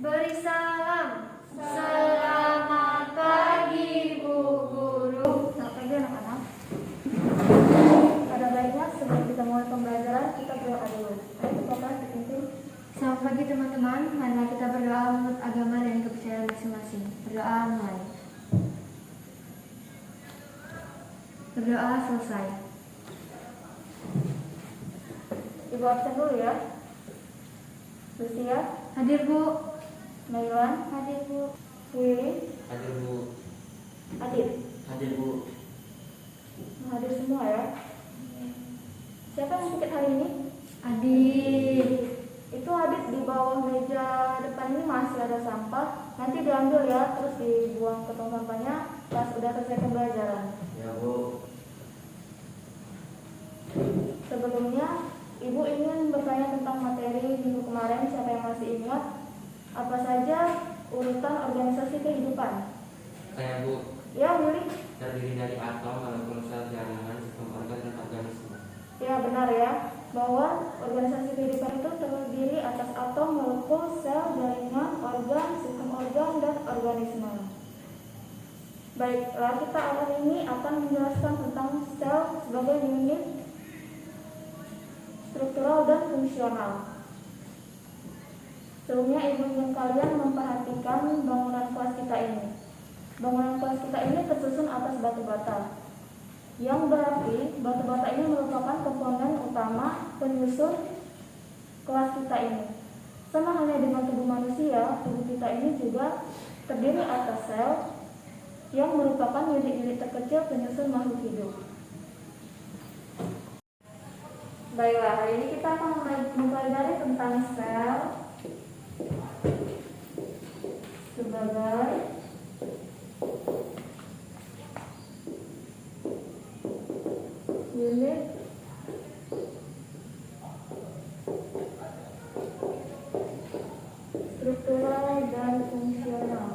Beri salam. Selamat pagi Bu Guru. Selamat pagi anak-anak. Pada baiknya sebelum kita mulai pembelajaran kita berdoa dulu. Ayo kita kelas dipimpin. Selamat pagi teman-teman. Mari kita berdoa menurut agama dan kepercayaan masing-masing. Berdoa mulai. Berdoa selesai. Ibu absen dulu ya. Lucia, Hadir Bu. Nailan, Hadir Bu. Willy, Hadir Bu. Adit. Hadir Bu. Hadir semua ya. Siapa yang sakit hari ini? Adit. Itu Adit di bawah meja depan ini masih ada sampah. Nanti diambil ya, terus dibuang ke tong sampahnya pas udah selesai pembelajaran. Ya Bu. Sebelumnya, Ibu ingin bertanya tentang materi minggu kemarin. Siapa yang masih ingat? Apa saja urutan organisasi kehidupan? Saya Bu, Ya, Willy. terdiri dari atom, molekul, sel, jaringan, sistem organ, dan organisme. Ya, benar ya. Bahwa organisasi kehidupan itu terdiri atas atom, molekul, sel, jaringan, organ, sistem organ, dan organisme. Baiklah, kita hari ini akan menjelaskan tentang sel sebagai unit struktural dan fungsional. Sebelumnya ibu ingin kalian memperhatikan bangunan kelas kita ini. Bangunan kelas kita ini tersusun atas batu bata, yang berarti batu bata ini merupakan komponen utama penyusun kelas kita ini. Sama halnya dengan tubuh manusia, tubuh kita ini juga terdiri atas sel yang merupakan unit-unit terkecil penyusun makhluk hidup. Baiklah, hari ini kita akan mempelajari tentang sel sebagai unit struktural dan fungsional.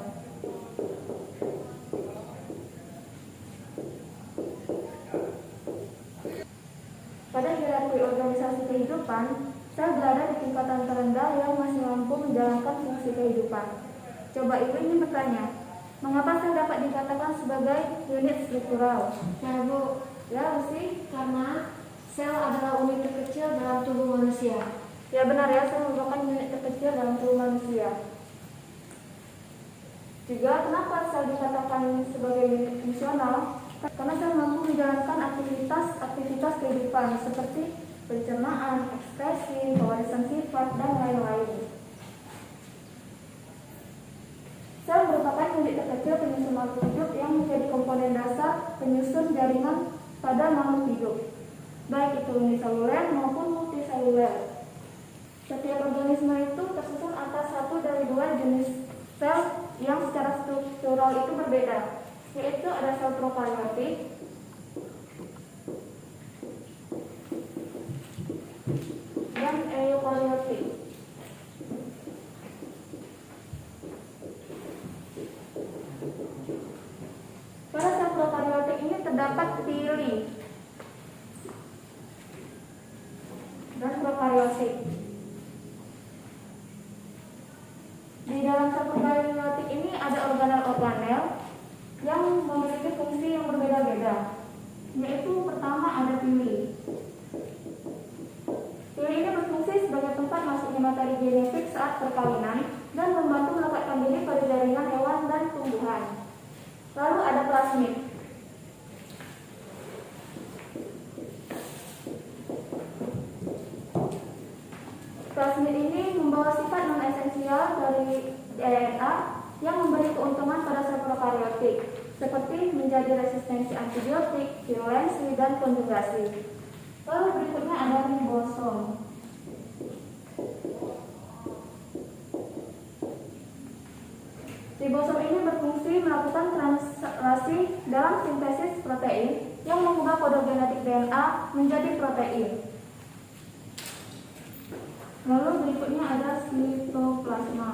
Pada hierarki organisasi kehidupan, sel berada di tingkatan terendah yang masih mampu menjalankan fungsi kehidupan. Coba ibu ingin bertanya, mengapa sel dapat dikatakan sebagai unit struktural? Ya Bu. Ya, Lucy? Karena sel adalah unit terkecil dalam tubuh manusia. Ya benar ya, sel merupakan unit terkecil dalam tubuh manusia. Juga kenapa sel dikatakan sebagai unit fungsional? Karena sel mampu menjalankan aktivitas kehidupan seperti pencernaan, ekspresi, pewarisan sifat, dan lain-lain. Sel merupakan unit terkecil penyusun makhluk hidup yang menjadi komponen dasar penyusun jaringan pada makhluk hidup, baik itu uniseluler maupun multiseluler. Setiap organisme itu tersusun atas satu dari dua jenis sel yang secara struktural itu berbeda, yaitu ada sel prokaryotik dan eukaryotik. Pada sel prokaryotik ini terdapat pili dan prokaryotik. Di dalam sel prokaryotik ini ada organel-organel yang memiliki fungsi yang berbeda-beda, yaitu pertama ada pili. Pili ini berfungsi sebagai tempat masuknya materi genetik saat perkawinan dan membantu melekatkan diri pada jaringan hewan dan tumbuhan. Lalu ada plasmid. Plasmid ini membawa sifat non-esensial dari DNA yang memberi keuntungan pada sel prokaryotik, seperti menjadi resistensi antibiotik, virulensi, dan konjugasi. Lalu berikutnya ada ribosom. Ribosom ini berfungsi melakukan translasi dalam sintesis protein yang mengubah kode genetik DNA menjadi protein. Lalu berikutnya ada sitoplasma.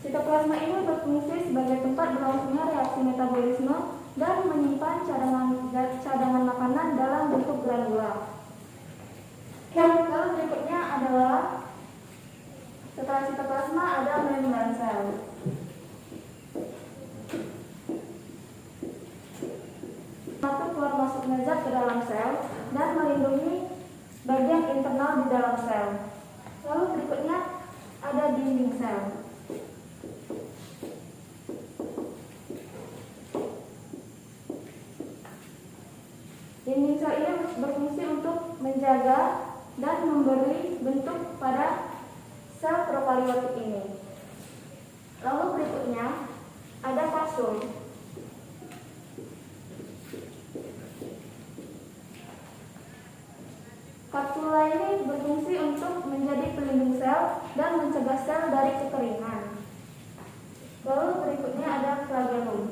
Sitoplasma ini berfungsi sebagai tempat berlangsungnya reaksi metabolisme dan menyimpan cadangan makanan dalam bentuk granula. Lalu berikutnya dalam sel. Lalu berikutnya ada dinding sel. Dinding sel ini berfungsi untuk menjaga dan memberi bentuk pada sel prokariotik ini. Lalu berikutnya ada kapsul. Kapsula ini berfungsi untuk menjadi pelindung sel dan mencegah sel dari kekeringan. Lalu berikutnya ada flagellum.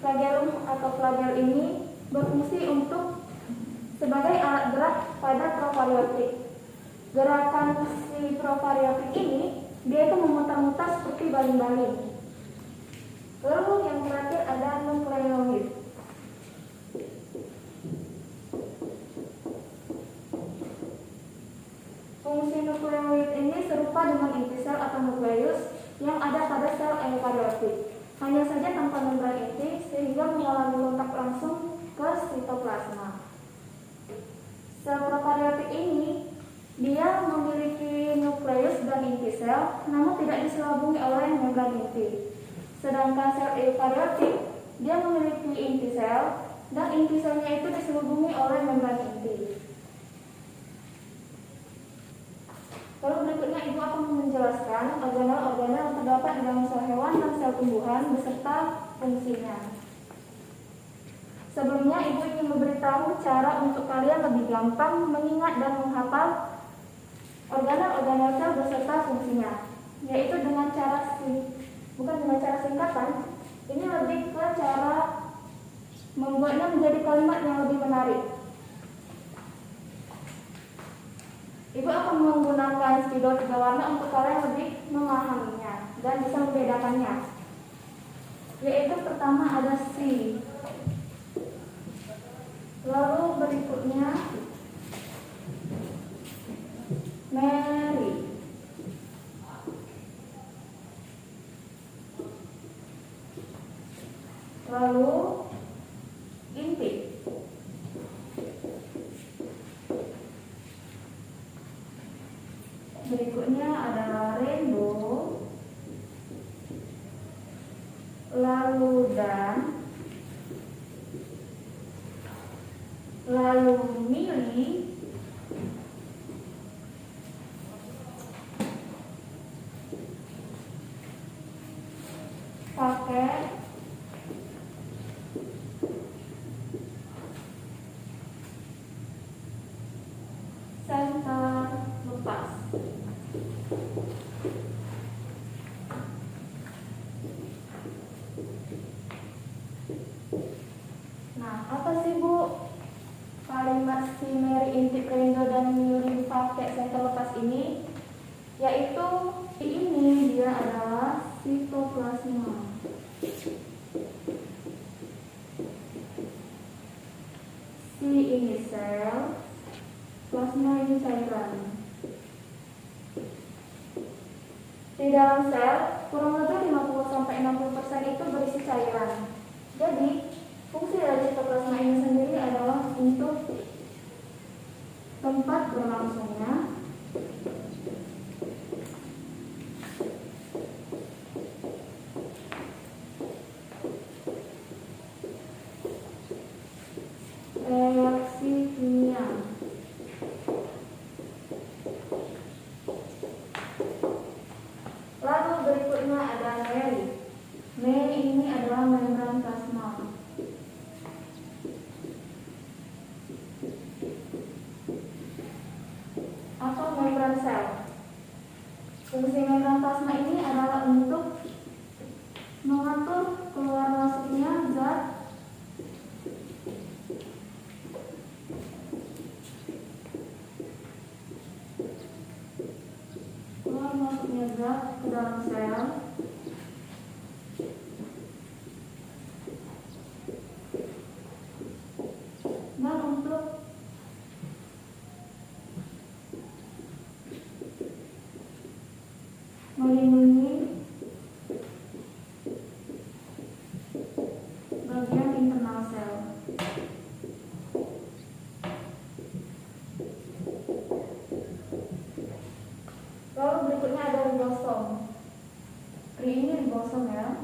Flagellum atau flagel ini berfungsi untuk sebagai alat gerak pada prokariotik. Gerakan si prokariotik ini dia itu memutar-mutar seperti baling-baling. Lalu yang terakhir ada nukleoid. Fungsi nukleoid ini serupa dengan inti sel atau nukleus yang ada pada sel eukariotik. Hanya saja tanpa membran inti sehingga mengalami kontak langsung ke sitoplasma. Sel prokariotik ini dia memiliki nukleus dan inti sel, namun tidak diselubungi oleh membran inti. Sedangkan sel eukariotik dia memiliki inti sel dan inti selnya itu diselubungi oleh membran inti. Lalu berikutnya Ibu akan menjelaskan organel-organel yang terdapat di dalam sel hewan dan sel tumbuhan beserta fungsinya. Sebelumnya Ibu ingin memberitahu cara untuk kalian lebih gampang mengingat dan menghafal organel-organel sel beserta fungsinya, yaitu dengan cara bukan dengan cara singkatan. Ini lebih ke cara membuatnya menjadi kalimat yang lebih menarik. Ibu akan menggunakan spidol 3 warna untuk kalian lebih memahaminya dan bisa membedakannya. Yaitu pertama ada C. Lalu berikutnya Mary. Lalu inti. Berikutnya ada rainbow. Lalu dan. Lalu mili. Paket. Center lepas. Nah, apa sih Bu kalimat si Mary, inti, rainbow dan mili pakai center lepas ini? Yaitu ini dia adalah sitoplasma. Si ini sel, plasma ini cairan. Di dalam sel kurang lebih 50-60% itu berisi cairan. Jadi fungsi dari sitoplasma ini sendiri adalah untuk tempat berlangsungnya reaksi kimia. Lalu berikutnya ada Mary. Mary ini adalah membran plasma. Atau membran sel. Fungsi membran plasma ini adalah untuk mengatur keluar masuknya zat ke dalam sel dan untuk melindungi bagian internal sel. ribosom ya.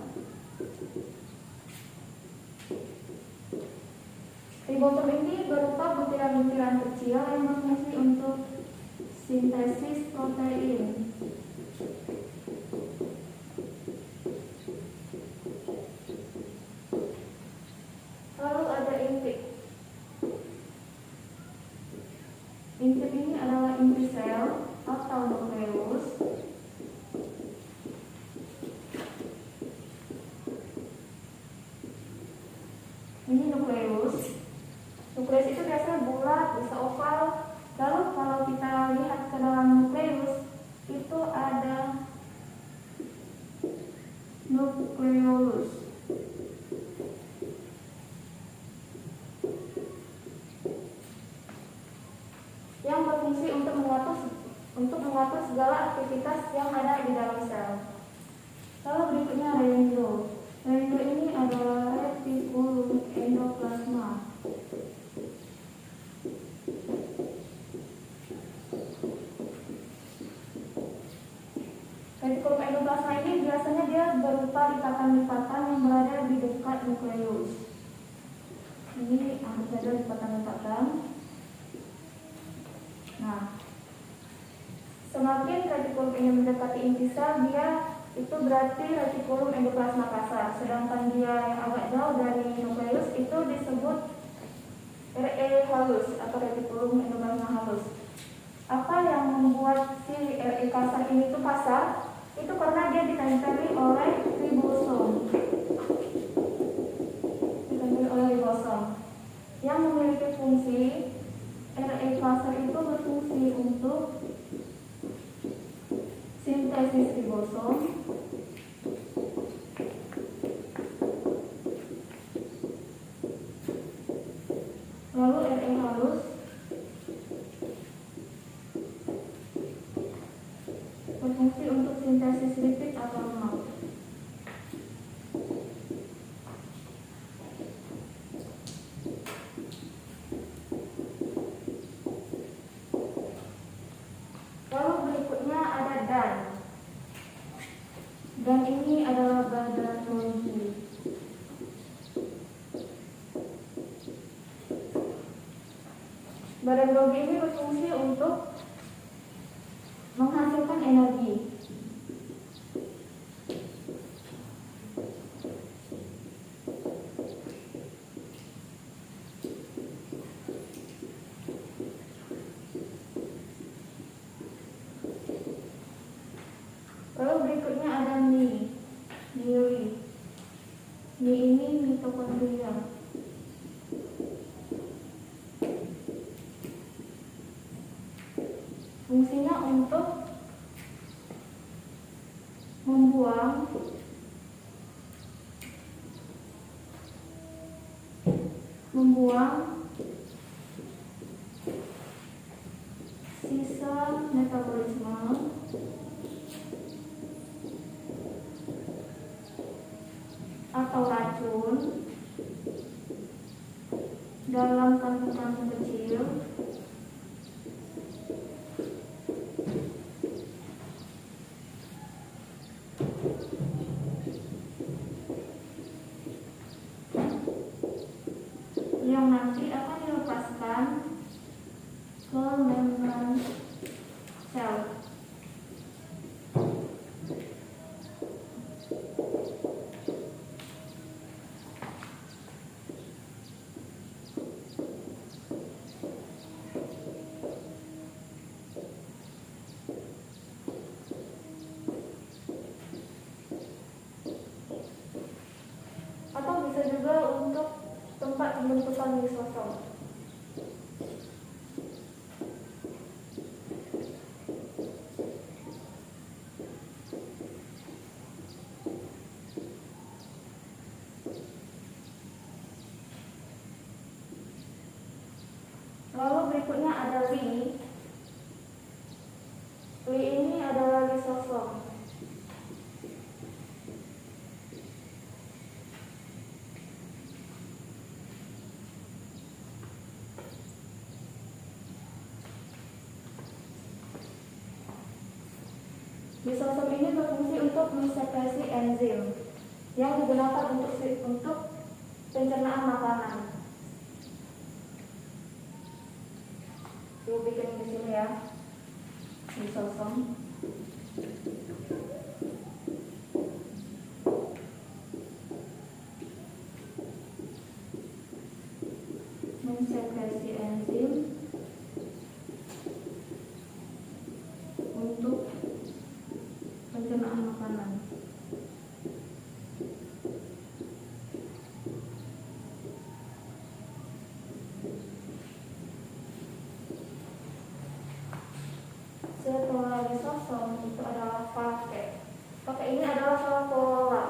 Ribosom ini berupa butiran-butiran kecil yang berfungsi untuk sintesis protein. Lalu ada intip. Intip ini adalah inti sel atau nukleus. Ini nukleus. Nukleus itu biasanya bulat, bisa oval. Lalu kalau kita lihat ke dalam nukleus, itu ada nukleolus. Yang berfungsi untuk mengatur segala aktivitas yang ada di dalam sel. Lalu berikutnya rendro. Rendro ini adalah retikulum endoplasma. Retikulum endoplasma ini biasanya dia berupa lipatan-lipatan yang berada di dekat nukleus. Ini ada lipatan-lipatan. Nah, semakin retikulum ini mendekati inti sel, dia itu berarti retikulum endoplasma kasar. Sedangkan dia yang agak jauh dari nukleus itu disebut RE halus atau retikulum endoplasma halus. Apa yang membuat si RE kasar ini itu kasar? Itu karena dia ditempeli oleh ribosom. Ditempeli oleh ribosom yang memiliki fungsi. RE kasar itu berfungsi untuk sintesis ribosom, lalu RE halus berfungsi untuk sintesis lipid atau lemak. Lalu berikutnya ada DAN. Dan ini adalah badan Golgi. Badan Golgi ini berfungsi untuk menghasilkan energi. Lalu berikutnya ada mili. Mili ini mitokondria. Fungsinya untuk membuang sisa metabolisme atau racun dalam kandungan kecil yang nanti akan dilepaskan ke membran sel. Atau bisa juga untuk tempat pembentukan lisosom. Lalu berikutnya ada li. Li ini adalah lisosom. Lisosom ini berfungsi untuk mensekresi enzim yang digunakan untuk pencernaan makanan. Ibu bikin di sini ya, disosong. Mensekresi enzim untuk pencernaan makanan. Setelah disosong itu adalah fage. Fage ini adalah vakuola.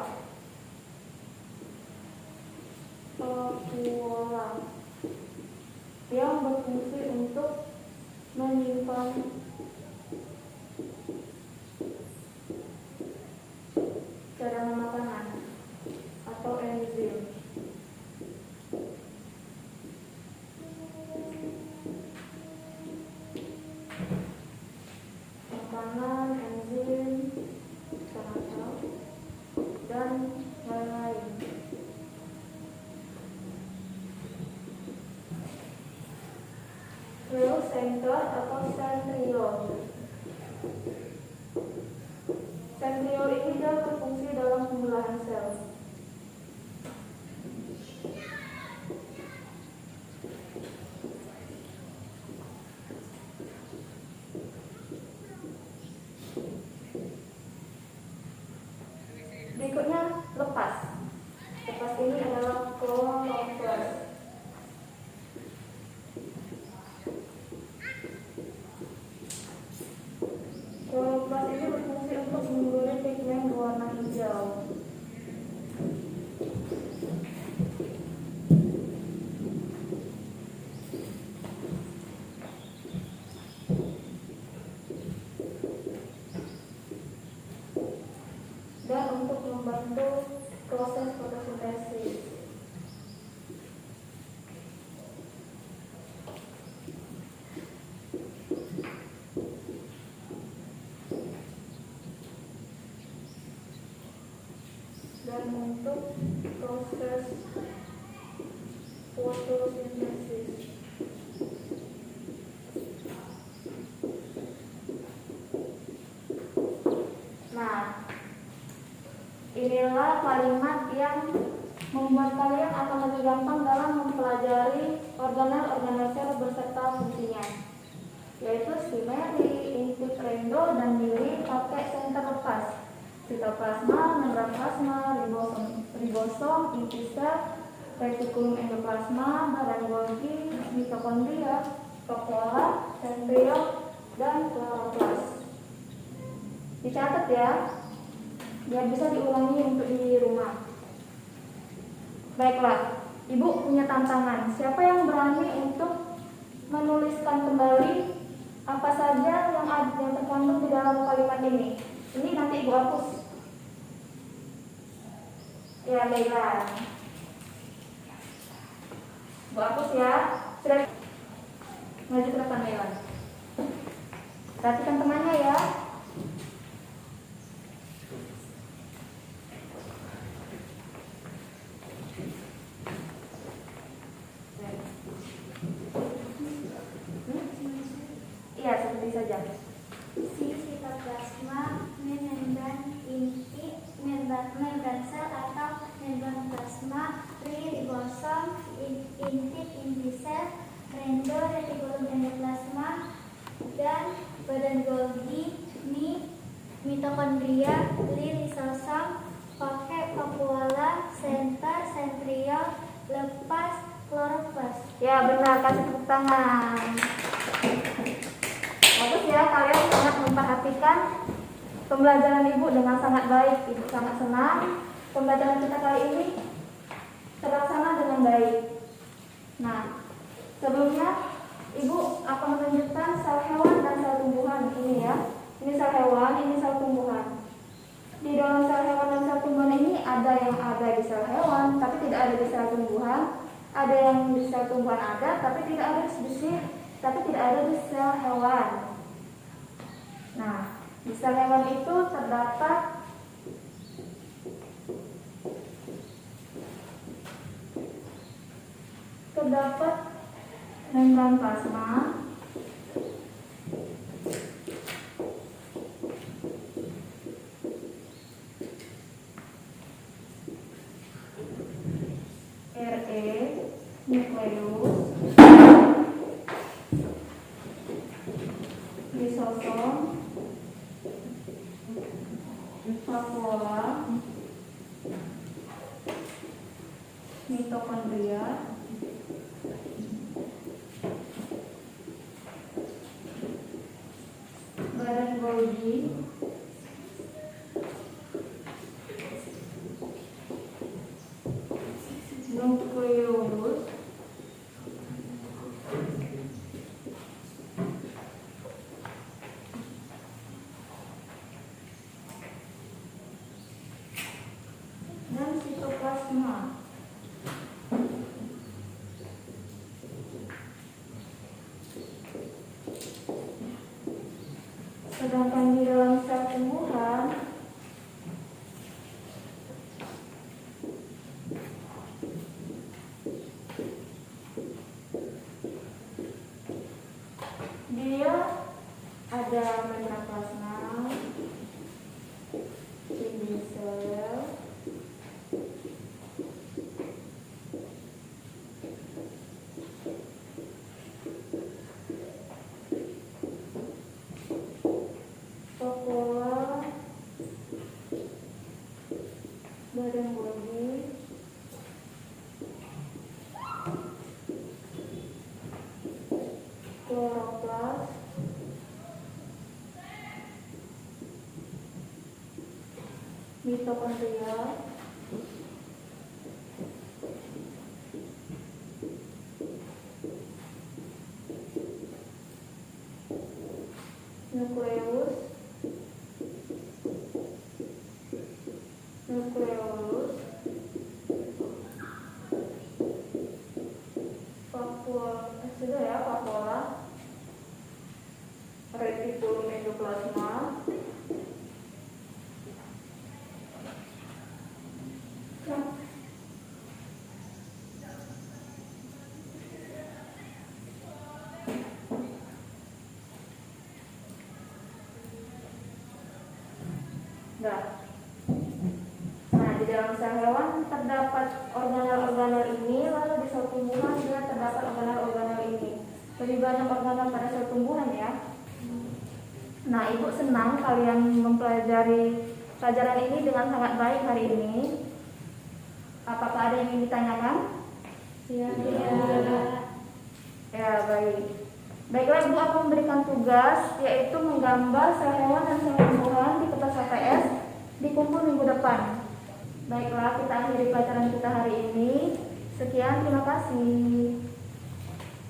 Yang berfungsi untuk menyimpan cadangan makanan atau enzim. Makanan, enzim, cadangan dan lain-lain. Lalu senter atau sentriol. Sentriol ini dia berfungsi dalam pembelahan sel. Berikutnya lepas. Lepas ini adalah kloroplast. Kloroplast ini berfungsi untuk menggulung pigmen berwarna hijau. Dan untuk membantu proses fotosintesis. Dan untuk proses fotosintesis. Nah, inilah kalimat yang membuat kalian akan lebih gampang dalam mempelajari organel-organel sel beserta fungsinya, yaitu simeri, inti rendo, dan diri pakai senter lepas. Sitoplasma, membran plasma, ribosom, inti sel, retikulum endoplasma, badan Golgi, mitokondria, vakuola, sentriol, dan kloroplast. Dicatat ya, biar bisa diulangi untuk di rumah. Baiklah, Ibu punya tantangan. Siapa yang berani untuk menuliskan kembali apa saja yang terkandung di dalam kalimat ini? Ini nanti Ibu hapus. Ya, baiklah. Ibu hapus ya. Sudah. Maju ke depan, Mela. Perhatikan temannya ya. Iya, seperti saja. Sitoplasma, membran inti, membran sel atau membran plasma, ribosom, inti sel, rendo, retikulum endoplasma, dan badan Golgi, mitokondria, lisosom, pakai vakuola, senter, sentriol, lepas, kloroplast. Ya, benar, kasih tepuk tangan. Bagus ya, kalian sangat memperhatikan pembelajaran Ibu dengan sangat baik. Ibu sangat senang pembelajaran kita kali ini terlaksana dengan baik. Nah, sebelumnya Ibu akan menunjukkan sel hewan dan sel tumbuhan ini ya. Ini sel hewan, ini sel tumbuhan. Di dalam sel hewan dan sel tumbuhan ini ada yang ada di sel hewan, tapi tidak ada di sel tumbuhan. Ada yang di sel tumbuhan ada, tapi tidak ada di sel hewan. Nah, di sel hewan itu terdapat terdapat membran plasma, RE, nukleus, lisosom, vakuola, mitokondria, badan Golgi, nukleolus, dan sitoplasma. Sedangkan di dalam sel tumbuhan dia ada membran plasma, inti sel, vakuola, badan Golgi, kloroplas, mitokondria, nukleus, nukleolus, vakuola, retikulum endoplasma, Nah, di dalam sel hewan terdapat organel-organel ini, lalu di sel tumbuhan juga terdapat organel-organel ini. Lebih banyak organel pada sel tumbuhan ya. Nah, Ibu senang kalian mempelajari pelajaran ini dengan sangat baik hari ini. Apakah ada yang ingin ditanyakan? Ya. Ya, baik. Baiklah, Ibu akan memberikan tugas, yaitu menggambar sel hewan dan sel tumbuhan di kertas HTS di kumpul minggu depan. Baiklah, kita akhiri pelajaran kita hari ini. Sekian, terima kasih.